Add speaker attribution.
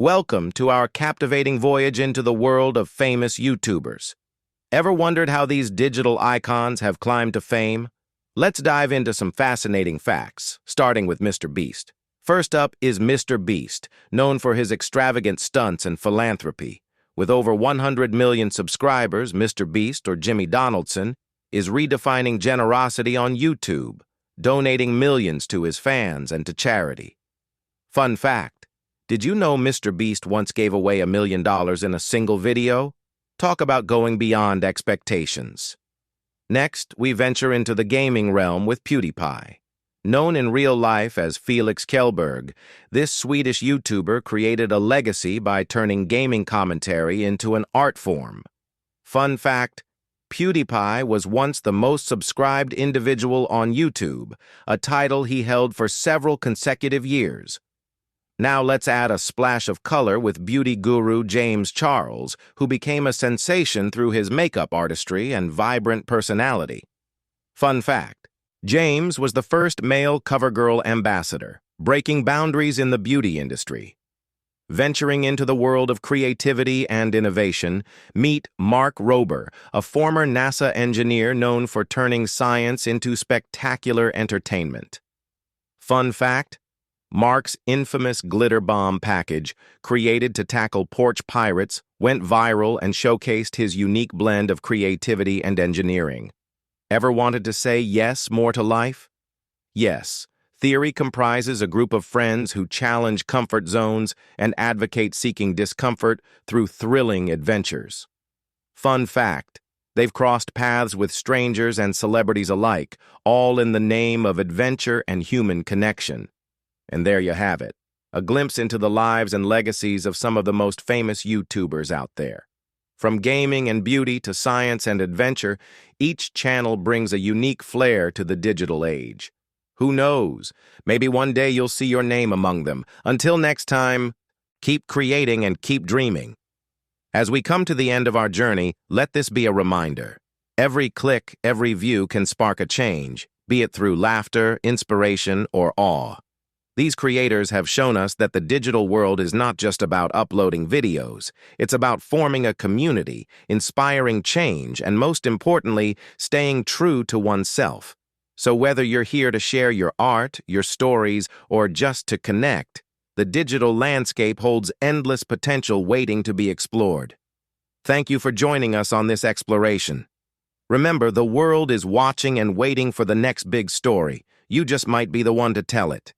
Speaker 1: Welcome to our captivating voyage into the world of famous YouTubers. Ever wondered how these digital icons have climbed to fame? Let's dive into some fascinating facts, starting with Mr. Beast. First up is Mr. Beast, known for his extravagant stunts and philanthropy. With over 100 million subscribers, Mr. Beast, or Jimmy Donaldson, is redefining generosity on YouTube, donating millions to his fans and to charity. Fun fact: did you know Mr. Beast once gave away $1 million in a single video? Talk about going beyond expectations. Next, we venture into the gaming realm with PewDiePie. Known in real life as Felix Kjellberg, this Swedish YouTuber created a legacy by turning gaming commentary into an art form. Fun fact: PewDiePie was once the most subscribed individual on YouTube, a title he held for several consecutive years. Now let's add a splash of color with beauty guru James Charles, who became a sensation through his makeup artistry and vibrant personality. Fun fact: James was the first male CoverGirl ambassador, breaking boundaries in the beauty industry. Venturing into the world of creativity and innovation, meet Mark Rober, a former NASA engineer known for turning science into spectacular entertainment. Fun fact: Mark's infamous glitter bomb package, created to tackle porch pirates, went viral and showcased his unique blend of creativity and engineering. Ever wanted to say yes more to life? Yes, Theory comprises a group of friends who challenge comfort zones and advocate seeking discomfort through thrilling adventures. Fun fact: they've crossed paths with strangers and celebrities alike, all in the name of adventure and human connection. And there you have it, a glimpse into the lives and legacies of some of the most famous YouTubers out there. From gaming and beauty to science and adventure, each channel brings a unique flair to the digital age. Who knows? Maybe one day you'll see your name among them. Until next time, keep creating and keep dreaming. As we come to the end of our journey, let this be a reminder. Every click, every view can spark a change, be it through laughter, inspiration, or awe. These creators have shown us that the digital world is not just about uploading videos. It's about forming a community, inspiring change, and most importantly, staying true to oneself. So whether you're here to share your art, your stories, or just to connect, the digital landscape holds endless potential waiting to be explored. Thank you for joining us on this exploration. Remember, the world is watching and waiting for the next big story. You just might be the one to tell it.